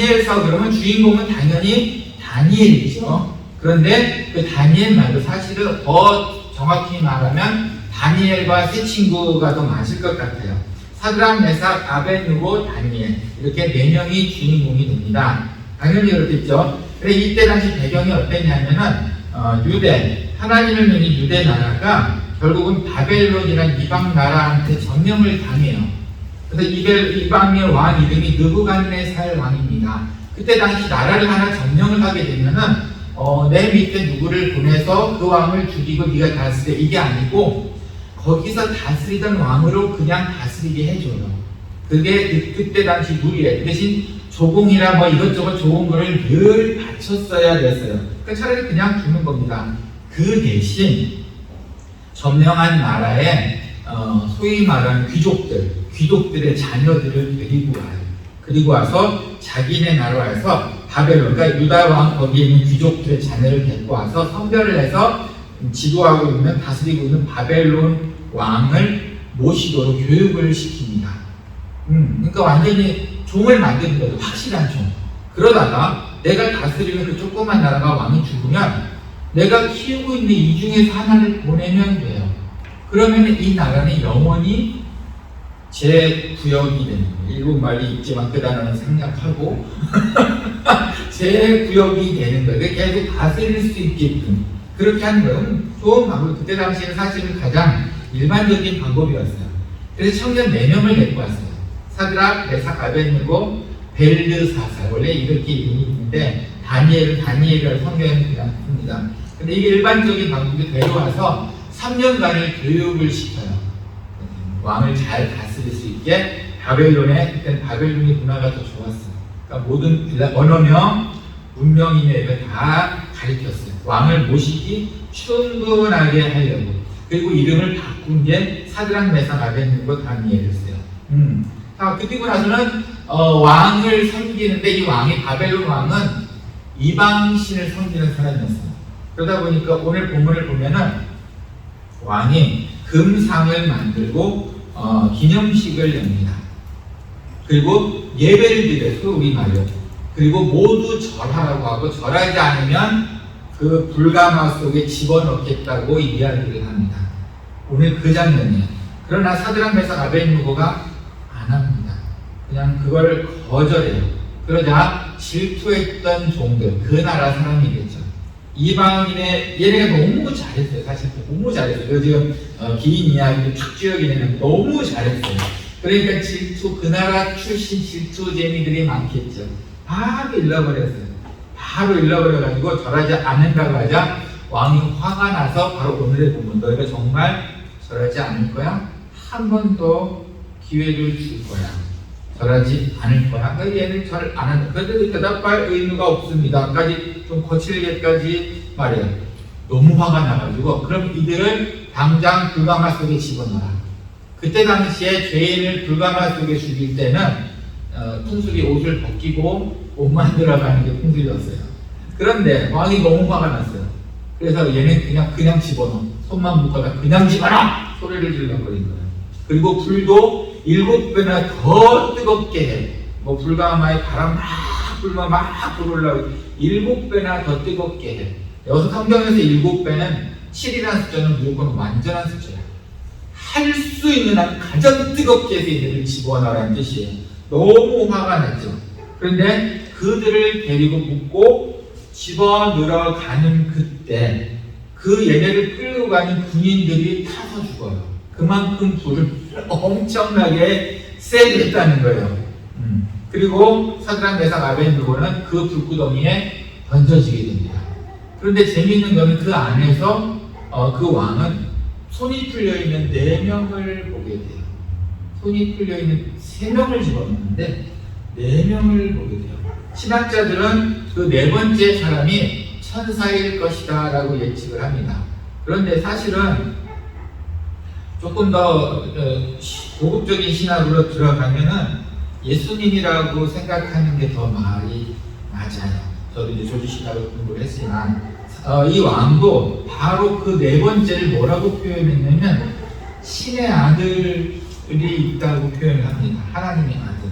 다니엘서 그러면 주인공은 당연히 다니엘이죠. 그런데 그 다니엘 말고 사실은 더 정확히 말하면 다니엘과 세 친구가 더 맞을 것 같아요. 사드락, 메삭, 아벳느고, 다니엘 이렇게 4명이 주인공이 됩니다. 당연히 그렇겠죠. 그래 이때 당시 배경이 어땠냐면은 유대, 하나님을 믿는 유대 나라가 결국은 바벨론이라는 이방 나라한테 점령을 당해요. 그래서 이방의 왕 이름이 느부갓네살 왕입니다. 그때 당시 나라를 하나 점령을 하게 되면은 내 밑에 누구를 보내서 그 왕을 죽이고 네가 다스려 이게 아니고 거기서 다스리던 왕으로 그냥 다스리게 해줘요. 그게 그때 당시 룰이에요. 그 대신 조공이라 뭐 이것저것 좋은 거를 늘 바쳤어야 됐어요. 그러니까 차라리 그냥 주는 겁니다. 그 대신 점령한 나라에 소위 말하는 귀족들의 자녀들을 데리고 와요. 그리고 와서 자기네 나라에서 바벨론, 그러니까 유다 왕 거기에 있는 귀족들의 자녀를 데리고 와서 선별을 해서 지도하고 있는 다스리고 있는 바벨론 왕을 모시도록 교육을 시킵니다. 그러니까 완전히 종을 만드는 거죠. 확실한 종. 그러다가 내가 다스리는 그 조그만 나라가 왕이 죽으면 내가 키우고 있는 이 중에서 하나를 보내면 돼요. 그러면 이 나라는 영원히 제 구역이 되는 거예요. 일본 말이 있지만 그 단어는 생략하고 제 구역이 되는 거예요. 계속 다스릴 수 있게끔 그렇게 하는 거예요. 좋은 방법. 그때 당시에는 사실은 가장 일반적인 방법이었어요. 그래서 청년 4명을 데리고 왔어요. 사드락, 메삭, 아벳느고, 벨드사살. 원래 이렇게 이름이 있는데 다니엘을 성경에는 그냥 씁니다. 근데 이게 일반적인 방법이 데려와서 3년간을 교육을 시켜요. 왕을 잘 다스릴 수 있게. 그때는 바벨론의 문화가 더 좋았어요. 그러니까 모든 언어며 문명이며 이걸 다 가르쳤어요. 왕을 모시기 충분하게 하려고. 그리고 이름을 바꾼 게 사드락, 메삭, 아벳느고, 다니엘이었어요. 그리고 나서는 왕을 섬기는데 이 왕이 바벨론 왕은 이방신을 섬기는 사람이었어요. 그러다 보니까 오늘 본문을 보면은 왕이 금상을 만들고 기념식을 엽니다. 그리고 예배를 드려서 우리말로. 그리고 모두 절하라고 하고 절하지 않으면 그 불가마 속에 집어넣겠다고 이야기를 합니다. 오늘 그 장면이에요. 그러나 사드락, 메삭, 아벳느고가 안 합니다. 그냥 그걸 거절해요. 그러자 질투했던 종들, 그 나라 사람이겠죠. 이방인의 얘네가 너무 잘했어요. 사실 너무 잘했어요. 그 지금 긴 이야기를 쭉 지어기는 너무 잘했어요. 그러니까 그 나라 출신 질투쟁이들이 많겠죠. 바로 잃어버렸어요. 바로 잃어버려가지고 절하지 않는다고 하자 왕이 화가 나서 바로 오늘의 본문, 너희가 정말 절하지 않을 거야? 한 번 더 기회를 줄 거야. 절하지 않을 거야. 그러니까 얘는 절 안 한다. 그런데 대답할 의무가 없습니다. 까지 좀 거칠게까지 말해요. 너무 화가 나가지고 그럼 이들을 당장 불가마 속에 집어넣어라. 그때 당시에 죄인을 불가마 속에 죽일 때는 풍습이 옷을 벗기고 옷만 들어가는 게 풍습이었어요. 그런데 왕이 너무 화가 났어요. 그래서 얘는 그냥 집어넣어. 손만 묶어서 그냥 집어넣어! 소리를 질러버린 거예요. 그리고 불도 7배나 더 뜨겁게 해. 뭐 불가마에 바람 막 불면 막 불어올라오고 7배나 더 뜨겁게 해. 여기서 성경에서 7배는 7이라는 숫자는 무조건 완전한 숫자야. 할 수 있는 한 가장 뜨겁게 해서 얘네를 집어넣으라는 뜻이에요. 너무 화가 났죠. 그런데 그들을 데리고 묶고 집어넣으러 가는 그때 그 얘네를 끌고 가는 군인들이 타서 죽어요. 그만큼 불을 엄청나게 세게 했다는 거예요. 그리고 사드락, 메삭, 아벳느고는 그 불구덩이에 던져지게 됩니다. 그런데 재미있는 거는 그 안에서 그 왕은 손이 풀려있는 4명을 보게 돼요. 손이 풀려있는 3명을 집어넣는데 4명을 보게 돼요. 신학자들은 그 4번째 사람이 천사일 것이다 라고 예측을 합니다. 그런데 사실은 조금 더 고급적인 신학으로 들어가면은 예수님이라고 생각하는 게 더 말이 맞아요. 저도 이제 조지신학을 공부를 했지만 이 왕도 바로 그 4번째를 뭐라고 표현했냐면 신의 아들이 있다고 표현을 합니다. 하나님의 아들.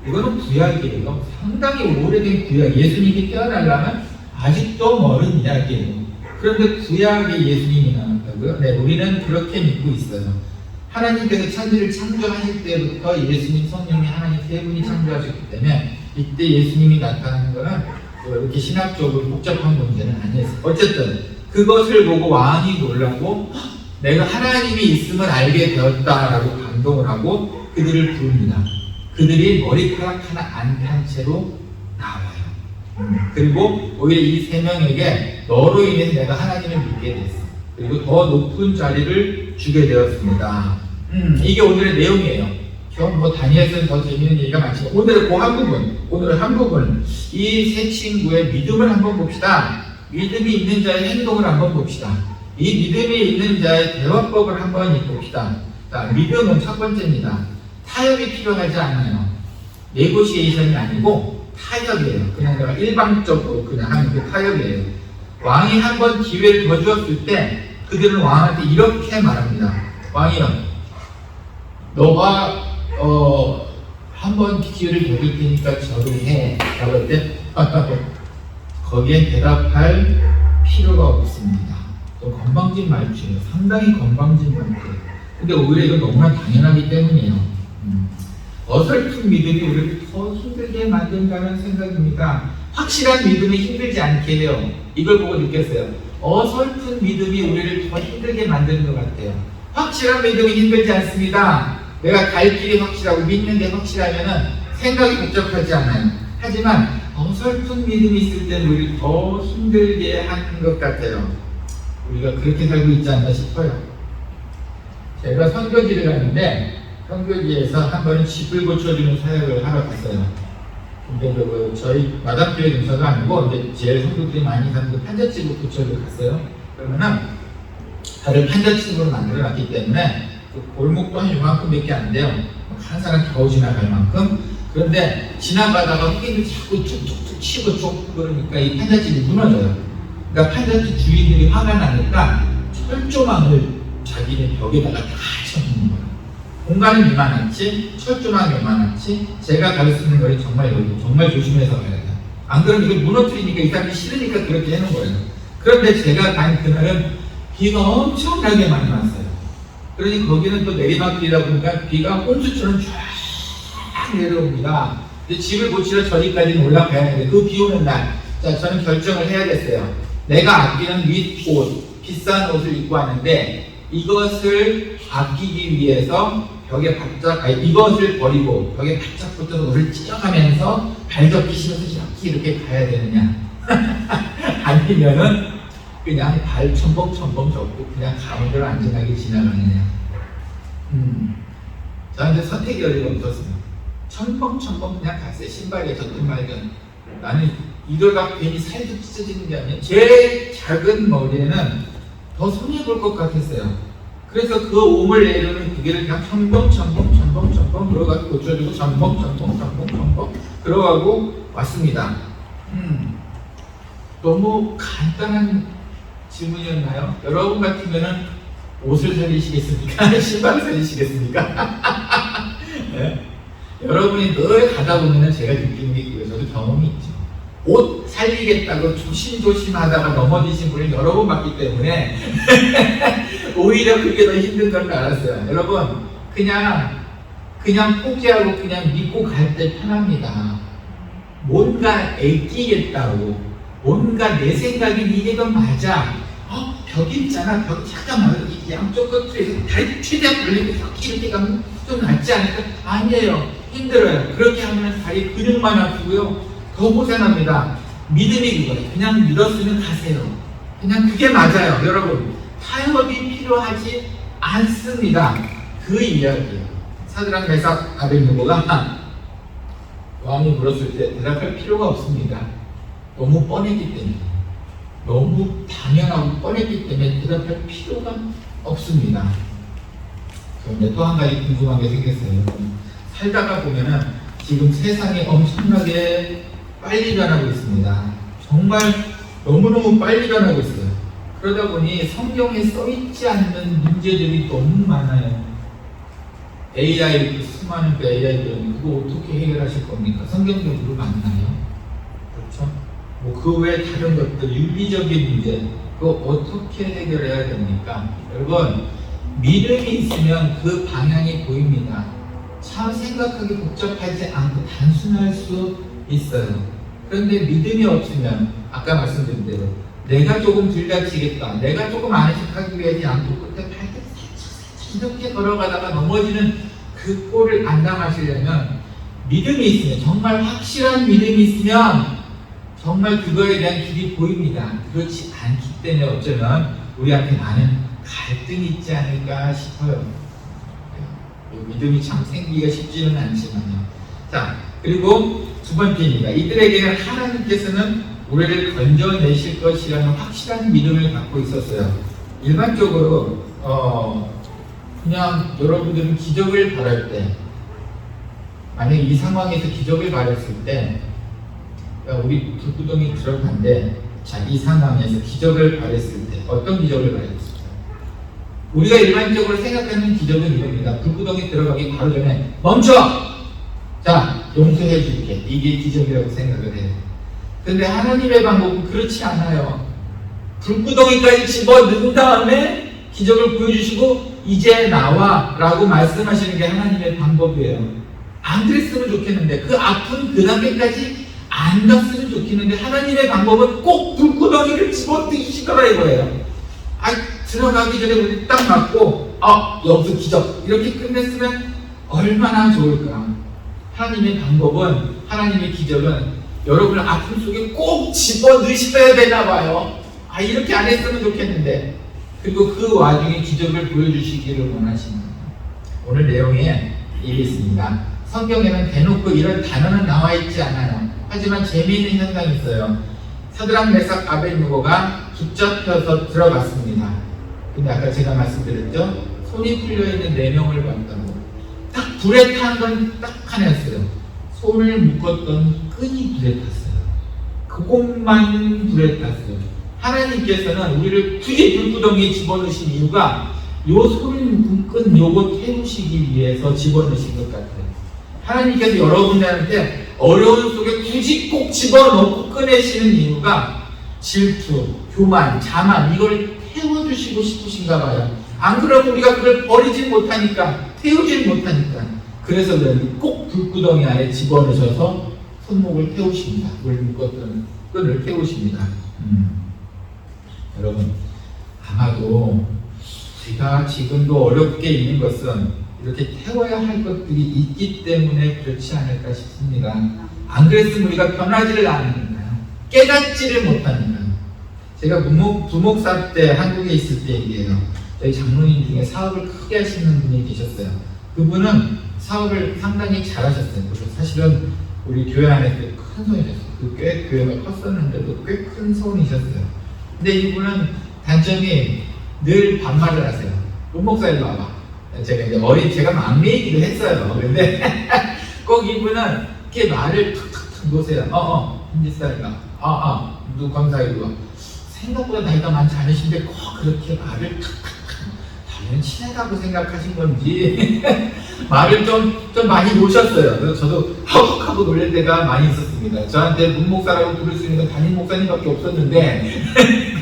이거는 구약이에요. 상당히 오래된 구약. 예수님이 깨어나려면 아직도 멀은 이야기예요. 그런데 구약에 예수님이 나왔다고요? 네, 우리는 그렇게 믿고 있어요. 하나님께서 천지를 창조하실 때부터 예수님, 성령이 하나님 세 분이 창조하셨기 때문에 이때 예수님이 나타나는 거는 이렇게 신학적으로 복잡한 문제는 아니었어요. 어쨌든 그것을 보고 왕이 놀라고 내가 하나님이 있음을 알게 되었다라고 감동을 하고 그들을 부릅니다. 그들이 머리카락 하나 안 탄 채로 나와요. 그리고 오히려 이 세 명에게 너로 인해서 내가 하나님을 믿게 됐어. 그리고 더 높은 자리를 주게 되었습니다. 이게 오늘의 내용이에요. 뭐 다니엘서는 더 재미있는 얘기가 많지만 오늘은 그 한 부분, 오늘은 한 부분 이 세 친구의 믿음을 한번 봅시다. 믿음이 있는 자의 행동을 한번 봅시다. 이 믿음이 있는 자의 대화법을 한번 봅시다. 자, 믿음은 첫 번째입니다. 타협이 필요하지 않아요. 네고시에이션이 아니고 타협이에요. 그냥 내가 일방적으로 그냥 하는 그 타협이에요. 왕이 한번 기회를 더 주었을 때 그들은 왕한테 이렇게 말합니다. 왕이요, 너가 한번 기회를 더 줄 테니까 저를 해 라고 할 때 거기에 대답할 필요가 없습니다. 또 건방진 말투예요. 상당히 건방진 말투예요. 근데 오히려 이건 너무나 당연하기 때문이에요. 어설픈 믿음이 우리를 더 힘들게 만든다는 생각입니다. 확실한 믿음이 힘들지 않게 해요. 이걸 보고 느꼈어요. 어설픈 믿음이 우리를 더 힘들게 만드는 것 같아요. 확실한 믿음이 힘들지 않습니다. 내가 갈 길이 확실하고 믿는 게 확실하면은 생각이 복잡하지 않아요. 하지만 어설픈 믿음이 있을 때는 우리를 더 힘들게 하는 것 같아요. 우리가 그렇게 살고 있지 않나 싶어요. 제가 선교지를 갔는데 선교지에서 한 번은 집을 고쳐주는 사역을 하러 갔어요. 근데 저희 마담교회 근처가 아니고 이제 제일 성도들이 많이 사는 그 판잣집을 고쳐주러 갔어요. 그러면은 다들 판잣집으로 만들어놨기 때문에 그 골목도 한 요만큼밖에 안 돼요. 한 사람 겨우 지나갈 만큼. 그런데 지나가다가 흑인들 자꾸 툭툭툭 치고 쭉 그러니까 이 판잣집이 무너져요. 그러니까 판잣집 주인들이 화가 나니까 철조망을 자기네 벽에다가 다 쳐놓는 거예요. 공간은 이만하지, 철조망이 이만하지, 제가 가르치는 거에 정말 조심해서 가야 돼요. 안 그러면 이걸 무너뜨리니까 이 사람이 싫으니까 그렇게 해놓은 거예요. 그런데 제가 간 그날은 비가 엄청나게 많이 왔어요. 그러니 거기는 또 내리막길이다 보니까 비가 홍수처럼 쫙 내려옵니다. 근데 집을 고치러 저기까지는 올라가야 하는데 그 비 오는 날, 자, 저는 결정을 해야 됐어요. 내가 아끼는 윗옷, 비싼 옷을 입고 왔는데 이것을 아끼기 위해서 벽에 바짝, 이것을 버리고 벽에 바짝 붙어서 옷을 찢어가면서 발접기 싫어서 이렇게 가야 되느냐? 아니면은 그냥 발 첨벙첨벙 접고 그냥 가운데로 안전하게 지나가느냐? 저한테 선택이 어디가 없었어요. 첨벙첨벙 그냥 갔어요. 신발에 젖든 말든. 나는 이러다 괜히 살도 찢어지는 게 아니라 제 작은 머리에는 더 손해볼 것 같았어요. 그래서 그 옴을 내려는 기계를 그냥 첨벙첨벙 들어가서 고쳐주고 첨벙 들어가고 왔습니다. 너무 간단한 질문이었나요? 여러분 같으면은 옷을 살리시겠습니까? 신발을 살리시겠습니까? 네? 여러분이 늘 가다 보면은 제가 느끼는 게 있고요. 저도 경험이 있죠. 옷 살리겠다고 조심조심 하다가 넘어지신 분을 여러 번 봤기 때문에 오히려 그게 더 힘든 걸 알았어요. 여러분, 그냥 포기하고 그냥 믿고 갈 때 편합니다. 뭔가 애끼겠다고, 뭔가 내 생각엔 이게 더 맞아. 벽이 있잖아. 벽 잠깐만 양쪽 끝에서 다리 최대한 벌리고 이렇게 가면 좀 낫지 않을까? 아니에요. 힘들어요. 그렇게 하면 다리 근육만 아프고요. 더 고생합니다. 믿음이 그거예요. 그냥 믿었으면 가세요. 그냥 그게 맞아요. 여러분, 타협이 필요하지 않습니다. 그 이야기예요. 사드락 메삭 아벳느고가 왕이 물었을 때 대답할 필요가 없습니다. 너무 뻔했기 때문에, 너무 당연하고 뻔했기 때문에 대답할 필요가 없습니다. 그런데 또 한 가지 궁금한 게 생겼어요. 살다가 보면은 지금 세상이 엄청나게 빨리 변하고 있습니다. 정말 너무너무 빨리 변하고 있어요. 그러다 보니 성경에 써있지 않는 문제들이 너무 많아요. AI, 그 수많은 그 AI들, 그거 어떻게 해결하실 겁니까? 성경적으로 맞나요? 그렇죠? 뭐 그 외에 다른 것들, 윤리적인 문제, 그거 어떻게 해결해야 됩니까? 여러분, 믿음이 있으면 그 방향이 보입니다. 참 생각하기 복잡하지 않고 단순할 수 있어요. 그런데 믿음이 없으면, 아까 말씀드린 대로, 내가 조금 들다치겠다, 내가 조금 안식하기 위해 양쪽 끝에 발끝 살짝 이렇게 걸어가다가 넘어지는 그 꼴을 안 당하시려면 믿음이 있으면, 정말 확실한 믿음이 있으면 정말 그거에 대한 길이 보입니다. 그렇지 않기 때문에 어쩌면 우리한테 많은 갈등이 있지 않을까 싶어요. 믿음이 참 생기기가 쉽지는 않지만요. 자, 그리고 두 번째입니다. 이들에게는 하나님께서는 우리를 건져내실 것이라는 확실한 믿음을 갖고 있었어요. 일반적으로 그냥 여러분들은 기적을 바랄 때, 만약에 이 상황에서 기적을 바랬을 때, 우리 불구덩이 들어간데, 자, 이 상황에서 기적을 바랬을 때 어떤 기적을 바랬을까요? 우리가 일반적으로 생각하는 기적은 이겁니다. 불구덩이 들어가기 바로 전에 멈춰! 자, 용서해 줄게. 이게 기적이라고 생각을 해요. 근데 하나님의 방법은 그렇지 않아요. 불구덩이까지 집어넣은 다음에 기적을 보여주시고 이제 나와 라고 말씀하시는 게 하나님의 방법이에요. 안 그랬으면 좋겠는데, 그 아픈 그 단계까지 안 갔으면 좋겠는데, 하나님의 방법은 꼭 불구덩이를 집어넣으시더라 이거예요. 들어가기 전에 우리 딱 맞고 여기서 기적 이렇게 끝냈으면 얼마나 좋을까. 하나님의 방법은, 하나님의 기적은 여러분의 아픔 속에 꼭 집어넣으셔야 되나 봐요. 이렇게 안 했으면 좋겠는데. 그리고 그 와중에 기적을 보여주시기를 원하십니다. 오늘 내용에 이게 있습니다. 성경에는 대놓고 이런 단어는 나와 있지 않아요. 하지만 재미있는 현상이 있어요. 사드락, 메삭, 아벳느고가 붙잡혀서 들어갔습니다. 근데 아까 제가 말씀드렸죠? 손이 풀려있는 4명을 봤다고. 딱 불에 탄 건 딱 하나였어요. 손을 묶었던 끈이 불에 탔어요. 그것만 불에 탔어요. 하나님께서는 우리를 굳이 불구덩이에 집어넣으신 이유가 요 손을 묶은 끈 요거 태우시기 위해서 집어넣으신 것 같아요. 하나님께서 여러분들한테 어려운 속에 굳이 꼭 집어넣고 꺼내시는 이유가 질투, 교만, 자만, 이걸 태워주시고 싶으신가 봐요. 안 그러면 우리가 그걸 버리지 못하니까, 태우지 못하니까. 그래서 꼭 불구덩이 안에 집어넣으셔서 손목을 태우십니다. 물 묶었던 끈을 태우십니다. 여러분, 아마도 제가 지금도 어렵게 있는 것은 이렇게 태워야 할 것들이 있기 때문에 그렇지 않을까 싶습니다. 안 그랬으면 우리가 변하지를 않으니까요. 깨닫지를 못하니까요. 제가 부목사 때 한국에 있을 때 얘기해요. 저희 장로님 중에 사업을 크게 하시는 분이 계셨어요. 그분은 사업을 상당히 잘하셨어요. 그래서 사실은 우리 교회 안에 큰 손이셨어요. 꽤 교회가 컸었는데도 꽤 큰 손이셨어요. 근데 이분은 단점이 늘 반말을 하세요. 부목사 일로 와봐. 제가 막내이기도 했어요. 근데 꼭 이분은 이렇게 말을 툭툭툭 놓으세요. 김지사가 누구 검사 일로 와. 생각보다 나이가 많지 않으신데 꼭 그렇게 말을 툭툭툭, 당연히 친하다고 생각하신 건지 말을 좀 많이 놓으셨어요. 그래서 저도 하고 놀랄 때가 많이 있었습니다. 저한테 문목사라고 부를 수 있는 건 담임 목사님밖에 없었는데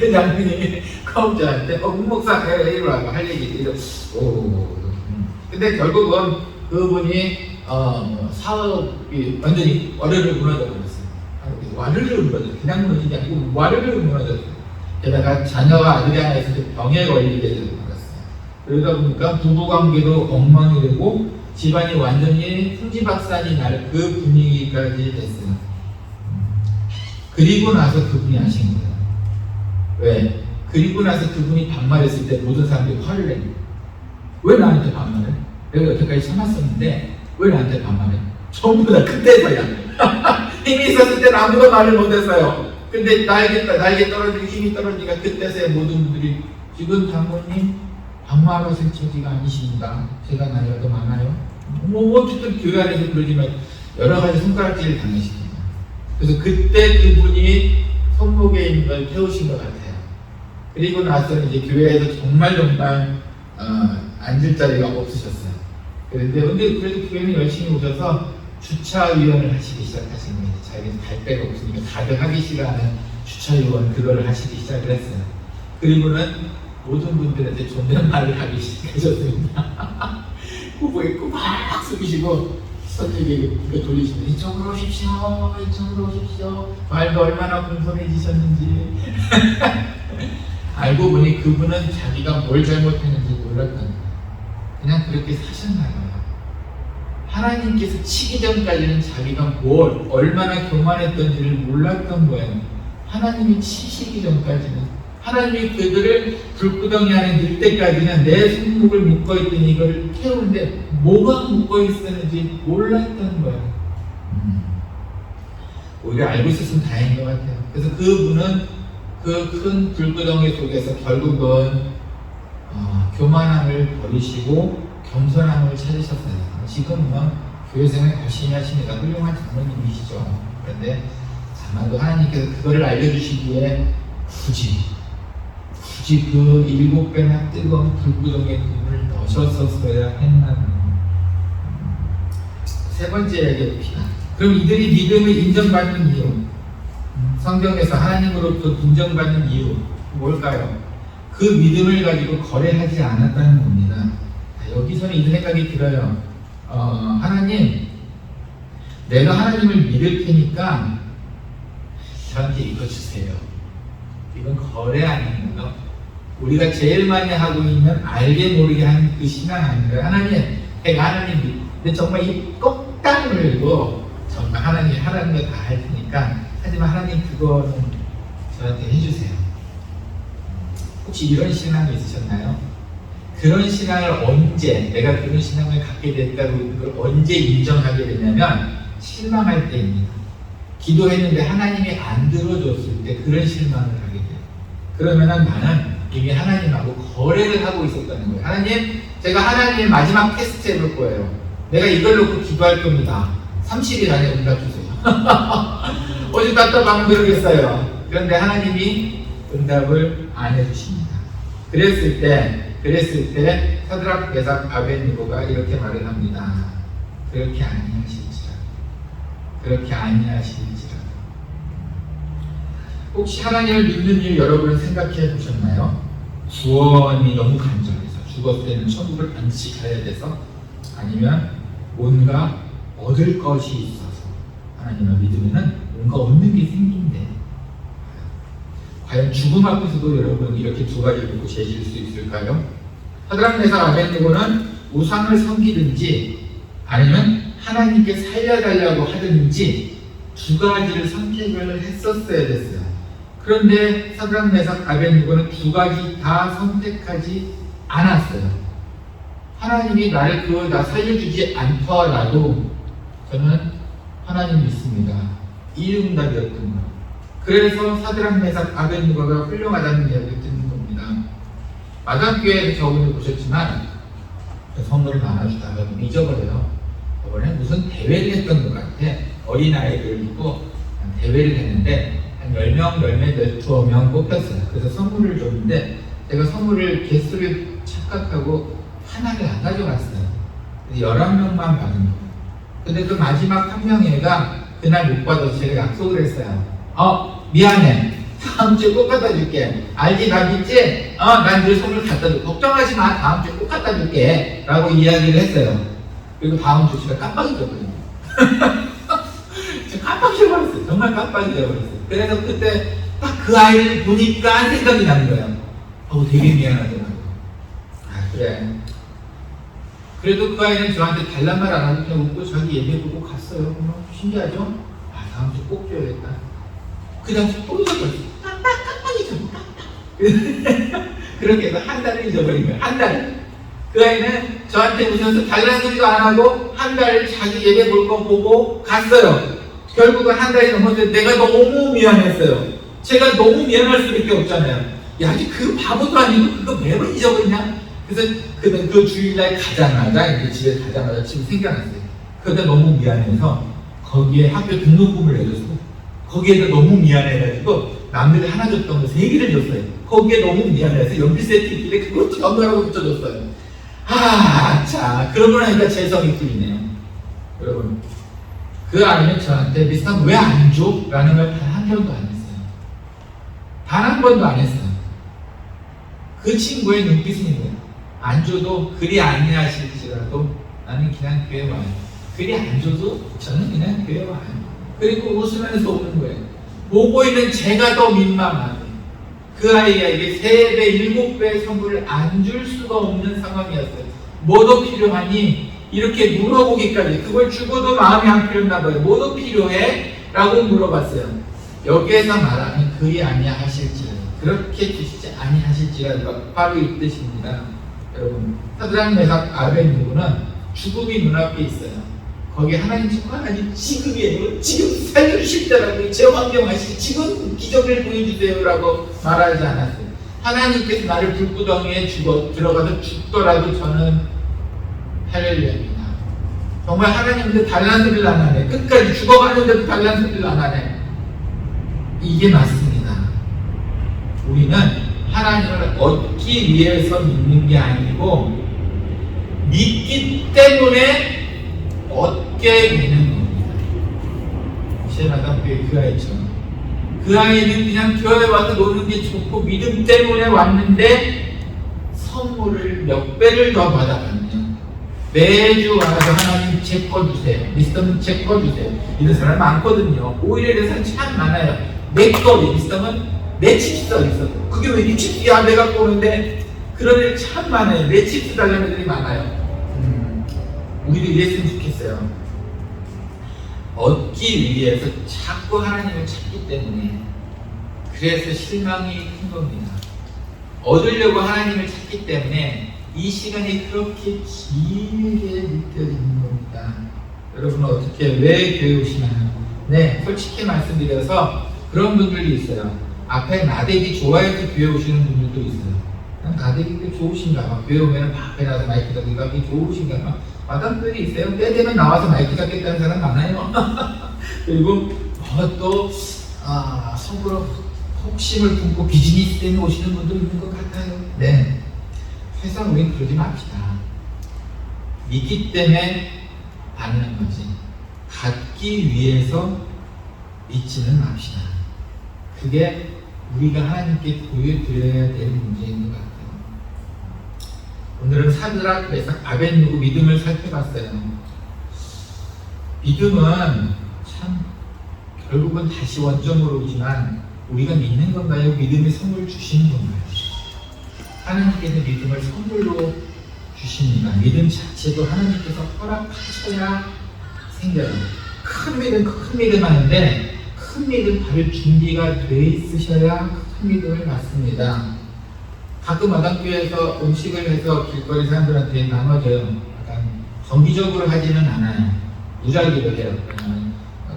그 장면이 저한테 문목사 이리 와봐 할 얘기 근데 결국은 그분이 사업이 완전히 와르르 무너져 버렸어요. 와르르 무너져, 그냥 무너진 게 아니고 와르르 무너졌어요. 게다가 자녀가 아들이 하나 있을 때 병에 걸리게 되었어요. 그러다 보니까 부부관계도 엉망이 되고 집안이 완전히 풍지박산이 날 그 분위기까지 됐어요. 그리고 나서 그분이 아신 거예요. 왜? 그리고 나서 그분이 반말했을 때 모든 사람들이 화를 내요. 왜 나한테 반말해? 내가 여태까지 참았었는데 왜 나한테 반말해? 전부 다 그때서야. 힘이 있었을 때는 아무도 말을 못했어요. 근데 날개 떨어지고 힘이 떨어지니까 그때서야 모든 분들이 지금 장모님 반말하실 처지가 아니십니다. 제가 나이가 더 많아요. 어쨌든 교회 안에서 그러지만 여러 가지 손가락질을 당하십니다. 그래서 그때 그분이 손목에 있는 걸 태우신 것 같아요. 그리고 나서 이제 교회에서 정말 앉을 자리가 없으셨어요. 근데 그래도 교회는 열심히 오셔서 주차위원을 하시기 시작하신 거예요. 자기는 갈 데가 없으니까 다들 하기 싫어하는 주차위원 그거를 하시기 시작을 했어요. 그리고는 모든 분들한테 존댓말을 하기 시작하셨습니다. 후보에 꼬박 숨기시고 선생님에게 돌리시면 이쪽으로 오십시오, 이쪽으로 오십시오. 말도 얼마나 공손해지셨는지. 알고 보니 그분은 자기가 뭘 잘못했는지 몰랐던 거예요. 그냥 그렇게 사셨나요? 하나님께서 치기 전까지는 자기가 뭘 얼마나 교만했던지를 몰랐던 거예요. 하나님이 치시기 전까지는, 하나님이 그들을 불구덩이 안에 넣을 때까지는 내 손목을 묶어있던 이걸 태우는데 뭐가 묶어있었는지 몰랐던 거예요. 오히려 알고 있었으면 다행인 것 같아요. 그래서 그분은 그 큰 불구덩이 속에서 결국은 교만함을 버리시고 겸손함을 찾으셨어요. 지금은 교회생활 열심히 하십니다. 훌륭한 장로님이시죠. 그런데 아마도 하나님께서 그거를 알려주시기에 굳이 그 7배나 뜨거운 불구덩이에 눈을 넣으셨었어야 했나. 세 번째 얘기해 봅시다. 그럼 이들이 믿음을 인정받는 이유, 성경에서 하나님으로부터 인정받는 이유 뭘까요? 그 믿음을 가지고 거래하지 않았다는 겁니다. 여기서는 이 생각이 들어요. 하나님, 내가 하나님을 믿을 테니까 저한테 이거 주세요. 이건 거래 아닙니다. 우리가 제일 많이 하고 있는 알게 모르게 하는 그 신앙 아닌가요? 하나님, 내가 하나님 믿. 근데 정말 이 꺽딱 물고 정말 하나님 하라는 거 다 할 테니까, 하지만 하나님 그거는 저한테 해주세요. 혹시 이런 신앙이 있으셨나요? 그런 신앙을 언제, 내가 그런 신앙을 갖게 됐다고 그걸 언제 인정하게 되냐면 실망할 때입니다. 기도했는데 하나님이 안 들어줬을 때 그런 실망을 하게 돼요. 그러면은 나는 이미 하나님하고 거래를 하고 있었다는 거예요. 하나님, 제가 하나님의 마지막 테스트 해볼 거예요. 내가 이걸 놓고 기도할 겁니다. 30일 안에 응답 주세요. 어제 답답하면 그러겠어요. 그런데 하나님이 응답을 안 해주십니다. 그랬을 때 사드락, 메삭, 아벳니고가 이렇게 말을 합니다. 그렇게 아니하실지라. 혹시 하나님을 믿는 일 여러분 생각해 보셨나요? 구원이 너무 간절해서, 죽었을 때는 천국을 반드시 가야 돼서, 아니면 뭔가 얻을 것이 있어서 하나님을 믿으면 뭔가 얻는 게 생긴대. 과연 죽음 앞에서도 여러분 이렇게 두 가지를 놓고 재질 수 있을까요? 사드락, 메삭, 아벳니고는 우상을 섬기든지 아니면 하나님께 살려달라고 하든지 두 가지를 선택을 했었어야 됐어요. 그런데 사드락, 메삭, 아벳니고는 두 가지 다 선택하지 않았어요. 하나님이 나를 다 살려주지 않더라도 저는 하나님 믿습니다. 이 응답이었던 거예요. 그래서 사드락, 메삭, 아벳니고가 훌륭하다는 이야기를 듣는 겁니다. 마당교회에서 저번에 보셨지만 선물을 나눠주다가 잊어버려요. 저번에 무슨 대회를 했던 것 같아. 어린아이들 두고 대회를 했는데 한 10명, 몇 두어 명 뽑혔어요. 그래서 선물을 줬는데 제가 선물을 개수를 착각하고 하나를 안 가져갔어요. 그래서 11명만 받은 거예요. 근데 그 마지막 한 명애가 그날 못 받아서 제가 약속을 했어요. 미안해. 다음 주에 꼭 갖다 줄게. 알지? 나 믿지? 난 늘 선물 갖다 줄. 걱정하지 마. 다음 주에 꼭 갖다 줄게. 라고 이야기를 했어요. 그리고 다음 주 제가 깜빡 잊어버렸어요. 제가 깜빡 잊어버렸어요. 정말 깜빡 잊어버렸어요. 그래서 그때 딱 그 아이를 보니까 생각이 나는 거예요. 되게 미안하더라고요. 그래. 그래도 그 아이는 저한테 달란 말 안 하고 그냥 웃고 자기 예배 보고 갔어요. 신기하죠? 다음 주 꼭 줘야겠다. 그 다음 주 또 잊어버렸어요. 깜빡 잊어버렸어요. 그렇게 해서 한 달을 잊어버린 거예요. 한 달. 그 아이는 저한테 웃으면서 달라는 소리도 안 하고 한 달 자기 예배 볼 거 보고 갔어요. 결국은 한 달이 넘었는데 내가 너무 미안했어요. 제가 너무 미안할 수밖에 없잖아요. 야, 그 바보도 아니고 그거 매번 잊어버리냐? 그래서 그 주일날 가자마자 이제 집에 가자마자 지금 생각났어요. 그러다 너무 미안해서 거기에 학교 등록금을 내줬어. 거기에다 너무 미안해가지고 남들이 하나 줬던 거 3개를 줬어요. 거기에 너무 미안해서 연필 세트 있길래 그것도 연달아서 붙여줬어요. 자, 그러고 나니까 재성이 풀리네요. 여러분, 그 아이는 저한테 미스터 왜 안 줘? 라는 걸 단 한 번도 안 했어요. 단 한 번도 안 했어요. 그 친구의 눈빛은 있네요. 안 줘도 그리 아니하실지라도 나는 그냥 교회 와요. 그리 안 줘도 저는 그냥 교회 와요. 그리고 웃으면서 오는 거예요. 보고 있는 제가 더 민망하게 그 아이에게 3배, 7배의 선물을 안 줄 수가 없는 상황이었어요. 뭐도 필요하니? 이렇게 물어보기까지. 그걸 주고도 마음이 안 풀렸나 봐요. 뭐도 필요해? 라고 물어봤어요. 여기에서 말하면 그리 아니하실지라도 그렇게 주시지 아니하실지라도 바로 이 뜻입니다. 여러분, 사드락 메삭 아벳느고는 죽음이 눈앞에 있어요. 거기 하나님 지금이에요. 지금 살려주실다라고 제 환경하시 지금 기적을 보여주세요라고 말하지 않았어요. 하나님께서 나를 불구덩이에 들어가서 죽더라도 저는 할렐루야입니다. 정말 하나님한테 달란트를 안 하네. 끝까지 죽어가는데도 달란트를 안 하네. 이게 맞습니다. 우리는 하나님을 얻기 위해서 믿는 게 아니고 믿기 때문에 얻게 되는 겁니다. 시에마담교회 그 아이처럼. 그 아이는 그냥 교회 와서 노는 게 좋고 믿음 때문에 왔는데 선물을 몇 배를 더 받아갔네요. 매주 와서 하나님 제 거 주세요. 미스터는 제 거 주세요. 이런 사람 많거든요. 오히려 이런 사람 참 많아요. 내 거, 미스터는 내 칩스 어딨어? 그게 왜 네 칩스야? 내가 꼬는데 그런 애들 참 많아요. 내 칩스 달라는 애들이 많아요. 우리도 이랬으면 좋겠어요. 얻기 위해서 자꾸 하나님을 찾기 때문에 그래서 실망이 큰 겁니다. 얻으려고 하나님을 찾기 때문에 이 시간이 그렇게 길게 느껴지는 겁니다. 여러분은 어떻게 왜 교회 오시나요? 네, 솔직히 말씀드려서 그런 분들이 있어요. 앞에 나대기 좋아해서 교회 오시는 분들도 있어요. 나대기가 좋으신가 봐. 교회 오면 앞에 나서 마이크 잡기가 좋으신가 봐. 마담들이 있어요. 때 되면 나와서 마이크 잡겠다는 사람 많아요. 그리고 또 속으로 혹심을 품고 비즈니스 때문에 오시는 분도 있는 것 같아요. 네, 최소한 우리는 그러지 맙시다. 믿기 때문에 받는 거지 갖기 위해서 믿지는 맙시다. 그게 우리가 하나님께 보여드려야 될 문제인 것 같아요. 오늘은 사드락, 메삭, 아벳느고 믿음을 살펴봤어요. 믿음은 참 결국은 다시 원점으로 오지만 우리가 믿는 건가요? 믿음의 선물을 주시는 건가요? 하나님께서 믿음을 선물로 주십니다. 믿음 자체도 하나님께서 허락하셔야 생겨요. 큰 믿음 하는데 큰 믿음 받을 준비가 돼 있으셔야 큰 믿음을 받습니다. 가끔 마당교회에서 음식을 해서 길거리 사람들한테 나눠줘요. 약간 정기적으로 하지는 않아요. 무작위로 해요.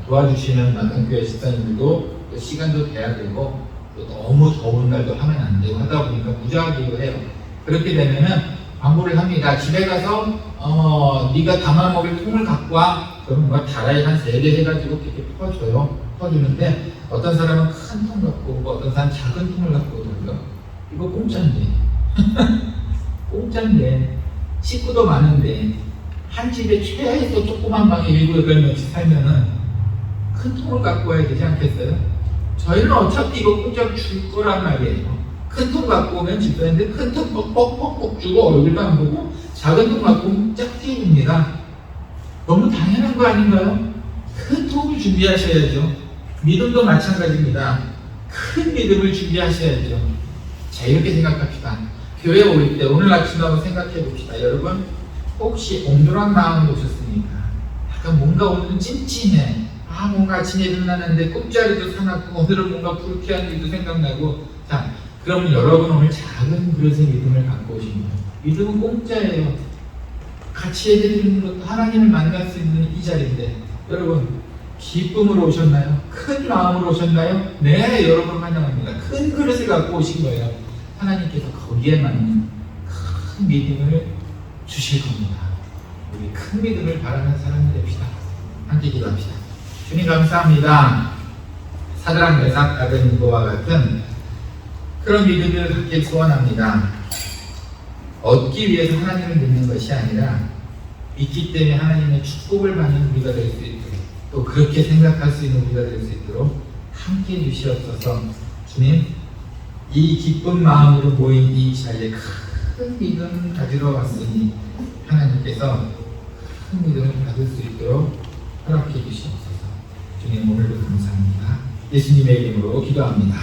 도와주시는 마당교회 집사님들도 시간도 돼야 되고 또 너무 더운 날도 하면 안 되고 하다 보니까 무작위로 해요. 그렇게 되면은 광고를 합니다. 집에 가서 네가 담아 먹을 통을 갖고 와. 그러면 뭐 다라이 한 3개 해가지고 이렇게 퍼줘요. 퍼주는데 어떤 사람은 큰 통 갖고 오고 어떤 사람은 작은 통을 갖고 오더라고요. 이거 공짜인데 공짜인데 식구도 많은데 한 집에 최소 조그만 방에 7, 8명씩 살면은 큰 통을 갖고 와야 되지 않겠어요? 저희는 어차피 이거 공짜로 줄 거란 말이에요. 큰 통 갖고 오면 집사인데 큰 통 뻑뻑뻑 주고 얼굴도 안 보고 작은 통 갖고 오면 짝게 줍니다. 너무 당연한 거 아닌가요? 큰 통을 준비하셔야죠. 믿음도 마찬가지입니다. 큰 믿음을 준비하셔야죠. 자, 이렇게 생각합시다. 교회 올 때 오늘 아침에 한번 생각해 봅시다. 여러분 혹시 옹졸한 마음으로 오셨습니까? 약간 뭔가 오늘은 찜찜해. 뭔가 아침에 일어나는데 꿈자리도 사놨고 오늘은 뭔가 불쾌한 일도 생각나고. 자, 그러면 여러분 오늘 작은 그릇의 믿음을 갖고 오신 거예요. 믿음은 공짜예요. 같이 해드리는 것도 하나님을 만날 수 있는 이 자리인데 여러분 기쁨으로 오셨나요? 큰 마음으로 오셨나요? 네, 여러분 환영합니다. 큰 그릇을 갖고 오신 거예요. 하나님께서 거기에 맞는 큰 믿음을 주실 겁니다. 우리 큰 믿음을 바라는 사람이 됩시다. 함께 기도합시다. 주님 감사합니다. 사드락, 메삭, 아벳느고와 같은 그런 믿음을 갖길 소원합니다. 얻기 위해서 하나님을 믿는 것이 아니라 믿기 때문에 하나님의 축복을 받는 우리가 될 수 있도록, 또 그렇게 생각할 수 있는 우리가 될 수 있도록 함께 해주시옵소서. 주님, 이 기쁜 마음으로 모인 이 자리에 큰 믿음 가지러 왔으니 하나님께서 큰 믿음을 받을 수 있도록 허락해 주시옵소서. 주님, 오늘도 감사합니다. 예수님의 이름으로 기도합니다.